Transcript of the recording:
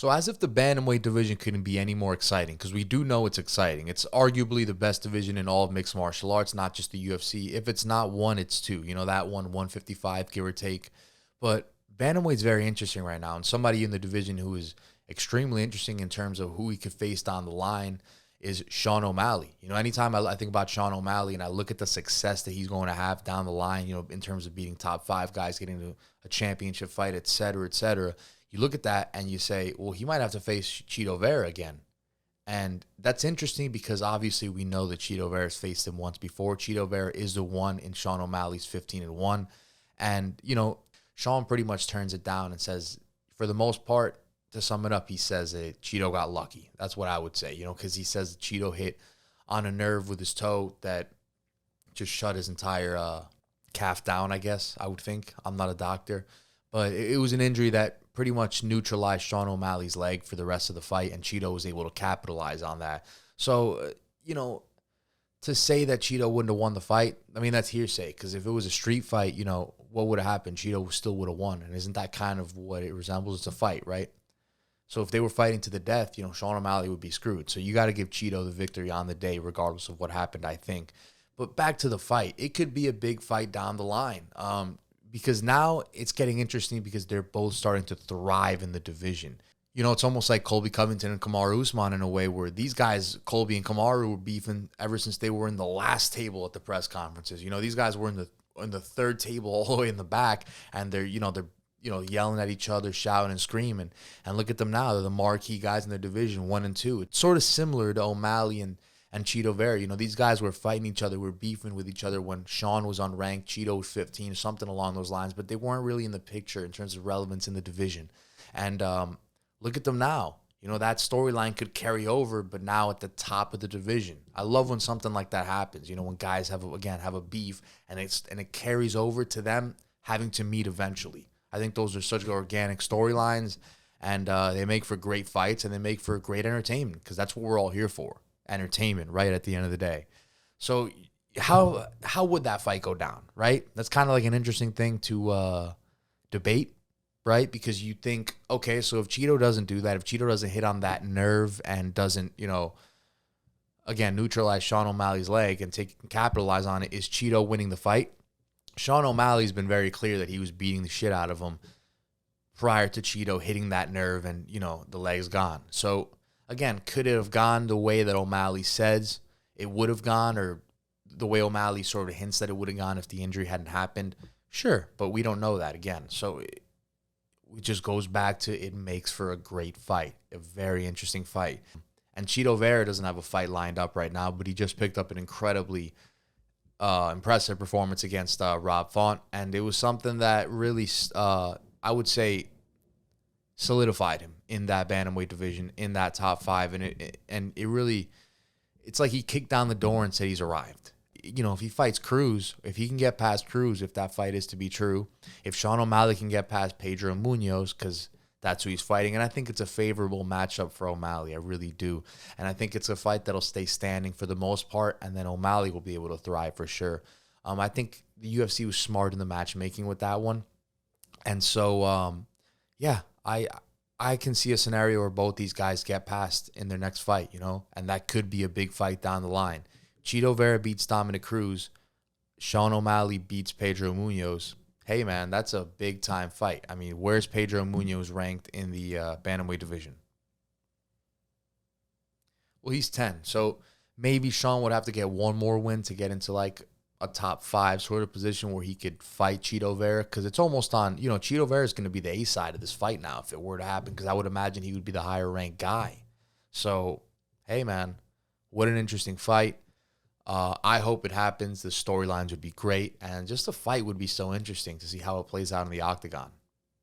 So as if the bantamweight division couldn't be any more exciting, because we do know it's exciting. It's arguably the best division in all of mixed martial arts, not just the UFC. If it's not one, it's two. You know, that one, 155, give or take. But bantamweight's very interesting right now. And somebody in the division who is extremely interesting in terms of who he could face down the line is Sean O'Malley. You know, anytime I think about Sean O'Malley and I look at the success that he's going to have down the line, you know, in terms of beating top 5 guys, getting to a championship fight, et cetera, you look at that and you say, well, he might have to face Cheeto Vera again. And that's interesting because obviously we know that Cheeto Vera's faced him once before. Cheeto Vera is the one in Sean O'Malley's 15-1. And, you know, Sean pretty much turns it down and says, for the most part, to sum it up, he says that Cheeto got lucky. That's what I would say, you know, because he says Cheeto hit on a nerve with his toe that just shut his entire calf down, I guess, I would think. I'm not a doctor. But it was an injury that pretty much neutralized Sean O'Malley's leg for the rest of the fight, and Cheeto was able to capitalize on that. So, you know, to say that Cheeto wouldn't have won the fight, I mean, that's hearsay, because if it was a street fight, you know, what would have happened? Cheeto still would have won, and isn't that kind of what it resembles? It's a fight, right? So if they were fighting to the death, you know, Sean O'Malley would be screwed. So you got to give Cheeto the victory on the day, regardless of what happened, I think. But back to the fight, it could be a big fight down the line. Because now it's getting interesting because they're both starting to thrive in the division. You know, it's almost like Colby Covington and Kamaru Usman in a way where these guys, Colby and Kamaru, were beefing ever since they were in the last table at the press conferences. You know, these guys were in the third table all the way in the back, and they're yelling at each other, shouting and screaming. And look at them now. They're the marquee guys in their division, 1 and 2. It's sort of similar to O'Malley and Cheeto Vera. You know, these guys were fighting each other, were beefing with each other when Sean was unranked, Cheeto was 15, something along those lines, but they weren't really in the picture in terms of relevance in the division. And look at them now. You know, that storyline could carry over, but now at the top of the division. I love when something like that happens, you know, when guys have a beef and it carries over to them having to meet eventually. I think those are such organic storylines, and they make for great fights, and they make for great entertainment, because that's what we're all here for. Entertainment, right, at the end of the day. So how would that fight go down, right? That's kind of like an interesting thing to debate, right? Because you think, okay, so if Cheeto doesn't do that, if Cheeto doesn't hit on that nerve and doesn't, you know, again, neutralize Sean O'Malley's leg and capitalize on it, is Cheeto winning the fight? Sean O'Malley's been very clear that he was beating the shit out of him prior to Cheeto hitting that nerve and, you know, the leg's gone. So again, could it have gone the way that O'Malley says it would have gone, or the way O'Malley sort of hints that it would have gone if the injury hadn't happened? Sure, but we don't know that again. So it just goes back to it makes for a great fight, a very interesting fight. And Cheeto Vera doesn't have a fight lined up right now, but he just picked up an incredibly impressive performance against Rob Font, and it was something that really, I would say, solidified him in that bantamweight division, in that top 5, and it really, it's like he kicked down the door and said he's arrived. You know, if he fights Cruz, if he can get past Cruz, if that fight is to be true, if Sean O'Malley can get past Pedro Munoz, because that's who he's fighting, and I think it's a favorable matchup for O'Malley, I really do, and I think it's a fight that'll stay standing for the most part, and then O'Malley will be able to thrive for sure. I think the UFC was smart in the matchmaking with that one, and so, yeah, I can see a scenario where both these guys get past in their next fight, you know, and that could be a big fight down the line. Cheeto Vera beats Dominic Cruz. Sean O'Malley beats Pedro Munoz. Hey, man, that's a big-time fight. I mean, where's Pedro Munoz ranked in the bantamweight division? Well, he's 10, so maybe Sean would have to get one more win to get into, like, a top 5 sort of position where he could fight Cheeto Vera, because it's almost on, you know, Cheeto Vera is going to be the A side of this fight now if it were to happen, because I would imagine he would be the higher-ranked guy. So, hey, man, what an interesting fight. I hope it happens. The storylines would be great, and just the fight would be so interesting to see how it plays out in the octagon.